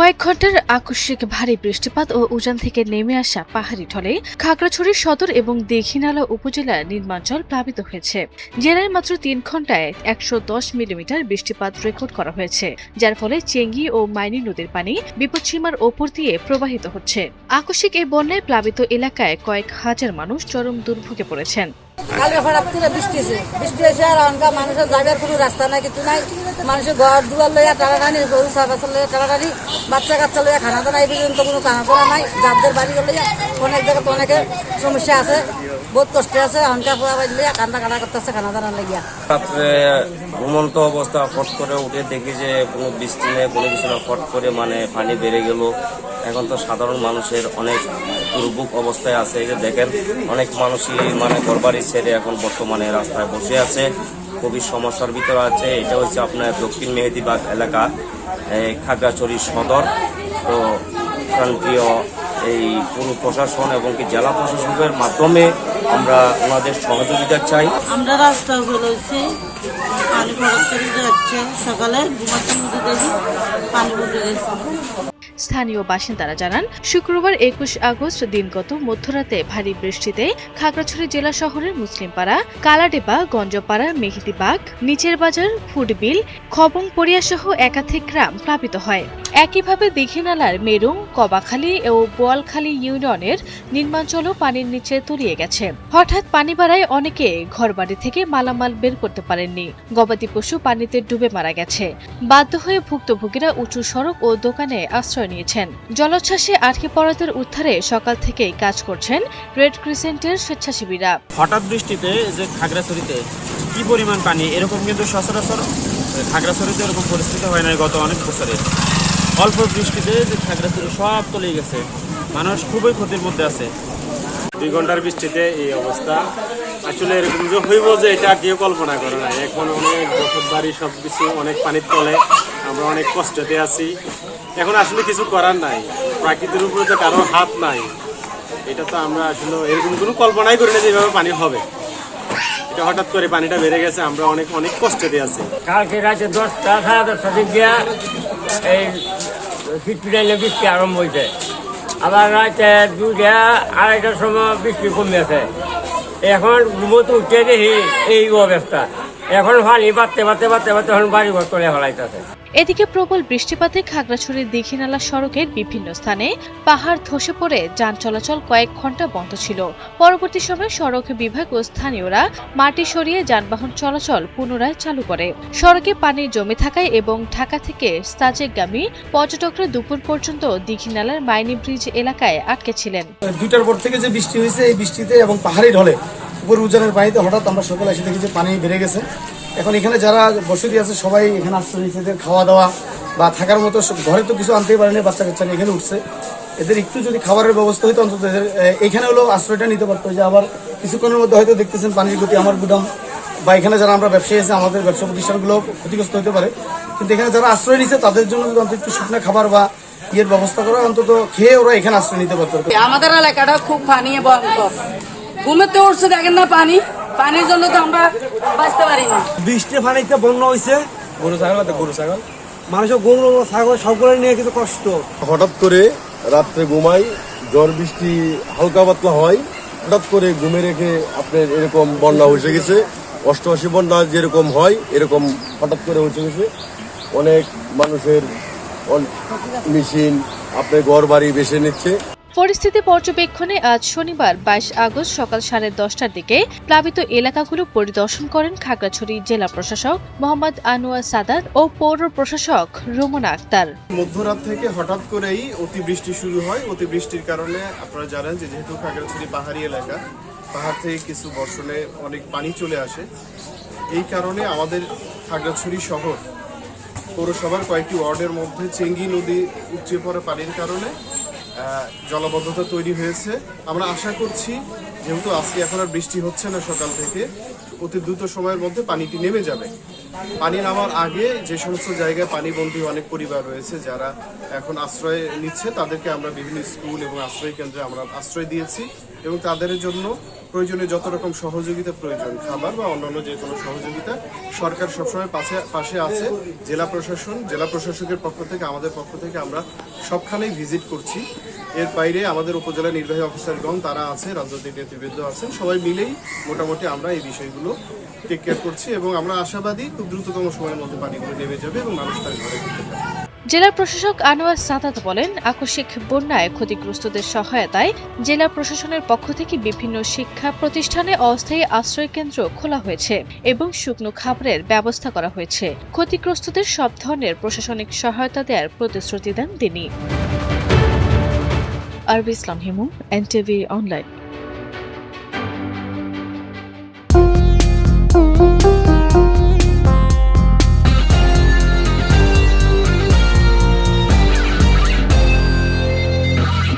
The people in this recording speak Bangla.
কয়েক ঘন্টার আকস্মিক ভারী বৃষ্টিপাত ও উজান থেকে নেমে আসা পাহাড়ি ঢলে খাগড়াছড়ি সদর এবং দীঘিনালা উপজেলার নিম্নাঞ্চল প্লাবিত হয়েছে। জেলায় মাত্র ৩ ঘন্টায় ১১০ মিলিমিটার বৃষ্টিপাত রেকর্ড করা হয়েছে, যার ফলে চেঙ্গি ও মাইনী নদীর পানি বিপদসীমার ওপর দিয়ে প্রবাহিত হচ্ছে। আকস্মিক এই বন্যায় প্লাবিত এলাকায় কয়েক হাজার মানুষ চরম দুর্ভোগে পড়েছেন। কালকে হঠাৎ করে বৃষ্টি এসে আর অনেক মানুষের যাবার কোনো রাস্তা নাই, কিছু নাই। মানুষের ঘর দুয়ার লইয়া টানাটানি, গরু ছাগল লইয়া টানাটানি, বাচ্চা কাচ্চা লইয়া খানা দানা এই পর্যন্ত কোনো খানা দানা নাই। যাদের বাড়ি লইয়া অনেক জায়গাতে অনেকের সমস্যা আছে, বহুত কষ্ট আছে। অনকা পোয়া বাড়ি লইয়া কান্দা কাটা করতেছে খানা দানা লাগিয়া। রাত্রে ঘুমন্ত অবস্থা ফট করে উঠে দেখি যে কোনো বৃষ্টি নেই, কোনো কিছু না, ফট করে পানি বেড়ে গেল। এখন তো সাধারণ মানুষের অনেক দুর্ভোগ অবস্থায় আছে। এই যে দেখেন, অনেক মানুষই ঘরবাড়ি ছেড়ে এখন বর্তমানে রাস্তায় বসে আছে, খুবই সমস্যার ভিতরে আছে। এটা হচ্ছে আপনার দক্ষিণ মেহেদিবাগ এলাকা, খাগড়াছড়ি সদর। তো প্রান্তীয় এই পুরো প্রশাসন এবং কি জেলা প্রশাসনের মাধ্যমে আমরা ওনাদের সহযোগিতা চাই। আমরা রাস্তা বলেছি পানি পড়তে যাচ্ছে, সকালে ঘুমাতে মধ্যে দেখি পানি পড়ে গেছে। স্থানীয় বাসিন্দারা জানান, শুক্রবার ২১ আগস্ট দিনগত মধ্যরাতে ভারী বৃষ্টিতে খাগড়াছড়ি জেলা শহরের মুসলিমপাড়া, কালাডেবা, গঞ্জপাড়া, মেহেদিবাগ, নিচের বাজার, ফুটবিল, খবংপড়িয়া সহ একাধিক গ্রাম প্লাবিত হয়। একইভাবে দীঘিনালার মেরুং, কবাখালী ও বোয়ালখালী ইউনিয়নের নিম্নাঞ্চলও পানির নিচে তলিয়ে গেছে। হঠাৎ পানি বাড়ায় অনেকে ঘরবাড়ি থেকে মালামাল বের করতে পারেননি। গবাদি পশু পানিতে ডুবে মারা গেছে। বাধ্য হয়ে ভুক্তভোগীরা উঁচু সড়ক ও দোকানে আশ্রয় নিয়েছেন। জলোচ্ছ্বাসে আটকে পড়াদের উদ্ধারে সকাল থেকেই কাজ করছেন রেড ক্রিসেন্টের স্বেচ্ছাসেবীরা। হঠাৎ বৃষ্টিতে যে খাগড়াছড়িতে কি পরিমাণ পানি, এরকম কিন্তু সচরাচর খাগড়াছড়িতে এরকম পরিস্থিতি হয় না গত অনেক বছরে। অল্প বৃষ্টিতে যে খাগড়াছড়ি সব তলিয়ে গেছে, মানুষ খুবই ক্ষতির মধ্যে আছে। ২ ঘন্টার বৃষ্টিতে এই অবস্থা, আসলে এরকম যে হইব যে এটা কেউ কল্পনা করে না। এখন অনেক বসত বাড়ি সবকিছু অনেক পানির তলে, আমরা অনেক কষ্টতে আছি। এখন আসলে কিছু করার নাই, প্রাকৃতির উপরে তো কারোর হাত নাই। এটা তো আমরা আসলে এরকম কোনো কল্পনাই করি না যে এভাবে পানি হবে। এটা হঠাৎ করে পানিটা বেড়ে গেছে, আমরা অনেক কষ্টতে আছি। কালকে রাতে 10টা সাড়ে 10টার দিকে এই শীতপিটাইলে বৃষ্টি আরম্ভ হয়েছে, আবার রাতে 2টা 2:30টার সময় বৃষ্টি কমেছে। এখন ঘুমোতে উঠে দেখি এই অবস্থা, এখন পানি বাড়তে এখন বাড়ি ঘর তোলে ফেলাইতেছে। এদিকে প্রবল বৃষ্টিপাতে খাগড়াছড়ির দীঘিনালা সড়কের বিভিন্ন স্থানে পাহাড় ধসে পড়ে যান চলাচল কয়েক ঘন্টা বন্ধ ছিল। পরবর্তী সময়ে সড়ক বিভাগ ও স্থানীয়রা মাটি সরিয়ে যানবাহন চলাচল পুনরায় চালু করে। সড়কে পানি জমে থাকায় এবং ঢাকা থেকে সাজেকগামী পর্যটকরা দুপুর পর্যন্ত দীঘিনালার মাইনি ব্রিজ এলাকায় আটকে ছিলেন। 2টার পর থেকে যে বৃষ্টি হয়েছে, এই বৃষ্টিতে এবং পাহাড়ি ঢলে উপর উজানের পানিতে হঠাৎ আমরা সকালে এসে দেখি যে পানি বেড়ে গেছে। এখন এখানে যারা বসতি আছে সবাই এখানে আশ্রয় নিচ্ছে। এদের খাওয়া দাওয়া বা থাকার মতো ঘরে তো কিছু আনতেই পারেনি, বাচ্চা কাচ্চা এখানে উঠছে। এদের একটু যদি খাবারের ব্যবস্থা হইতো, অন্তত এখানে হলো আশ্রয়টা নিতে পারতো। যে আবার কিছুক্ষণের মধ্যে হয়তো দেখতেছেন পানির গতি, আমার গুদাম বা এখানে যারা আমরা ব্যবসায়ী আছে, আমাদের ব্যবসা প্রতিষ্ঠানগুলো ক্ষতিগ্রস্ত হতে পারে। কিন্তু এখানে যারা আশ্রয় নিচ্ছে তাদের জন্য যদি অন্তত একটু শুকনো খাবার বা ইয়ের ব্যবস্থা করা, অন্তত খেয়ে ওরা এখানে আশ্রয় নিতে পারতো। আমাদের এলাকাটা খুব পানি ভয়ঙ্কর, ঘুমেতে উঠছে দেখেন না, পানির জন্য তো আমরা বাঁচতে পারি না। বৃষ্টি পানিতে বন্যা হয়েছে, গরু ছাগল মানুষের গরু ছাগল সবগুলো নিয়ে কিন্তু কষ্ট। হঠাৎ করে রাত্রে ঘুমাই, ঝড় বৃষ্টি হালকা পাতলা হয়, হঠাৎ করে ঘুমে রেখে আপনার এরকম বন্যা হয়ে গেছে। অষ্টআশি বন্যা যেরকম হয় এরকম হঠাৎ করে হয়ে গেছে। অনেক মানুষের মেশিন আপনার ঘর বাড়ি বেছে নিচ্ছে। পরিস্থিতি পর্যবেক্ষণে আজ শনিবার 22 আগস্ট সকাল 10:30টার দিকে প্লাবিত এলাকাগুলো পরিদর্শন করেন খাগড়াছড়ি জেলা প্রশাসক মোহাম্মদ আনোয়ার সাদাত ও পৌর প্রশাসক রুমনা আক্তার। মধ্যরাত থেকে হঠাৎ করেই অতিবৃষ্টি শুরু হয়। অতিবৃষ্টির কারণে আপনারা জানেন যে যেহেতু খাগড়াছড়ি পাহাড়ি এলাকা, পাহাড় থেকে কিছু বর্ষণে অনেক পানি চলে আসে। এই কারণে আমাদের খাগড়াছড়ি শহর পৌরসভার কয়েকটি ওয়ার্ডের মধ্যে চেঙ্গি নদী উপচে পড়া পানির কারণে জলাবদ্ধতা তৈরি হয়েছে। আমরা আশা করছি যেহেতু আজকে এখন আর বৃষ্টি হচ্ছে না সকাল থেকে, অতি দ্রুত সময়ের মধ্যে পানিটি নেমে যাবে। পানি নামার আগে যে সমস্ত জায়গায় পানিবন্দী অনেক পরিবার রয়েছে যারা এখন আশ্রয় নিচ্ছে, তাদেরকে আমরা বিভিন্ন স্কুল এবং আশ্রয় কেন্দ্রে আমরা আশ্রয় দিয়েছি এবং তাদের জন্য প্রয়োজনে যত রকম সহযোগিতা প্রয়োজন, খাবার বা অন্যান্য যে কোনো সহযোগিতা, সরকার সবসময় পাশে আছে। জেলা প্রশাসকের পক্ষ থেকে, আমাদের পক্ষ থেকে আমরা সবখানেই ভিজিট করছি। এর বাইরে আমাদের উপজেলা নির্বাহী অফিসারগণ তারা আছে, রাজনৈতিক নেতৃবৃন্দ আছেন, সবাই মিলেই মোটামুটি আমরা এই বিষয়গুলো টেক কেয়ার করছি এবং আমরা আশাবাদী খুব দ্রুততম সময়ের মধ্যে পানিগুলো নেমে যাবে এবং মানুষ তার ঘরে ফিরতে পারবে। জেলা প্রশাসক আনোয়ার সাদাত বলেন, আকস্মিক বন্যায় ক্ষতিগ্রস্তদের সহায়তায় জেলা প্রশাসনের পক্ষ থেকে বিভিন্ন শিক্ষা প্রতিষ্ঠানে অস্থায়ী আশ্রয় কেন্দ্র খোলা হয়েছে এবং শুকনো খাবারের ব্যবস্থা করা হয়েছে। ক্ষতিগ্রস্তদের সব ধরনের প্রশাসনিক সহায়তা দেওয়ার প্রতিশ্রুতি দেন তিনি। আরবি ইসলাম হিমু, NTV অনলাইন।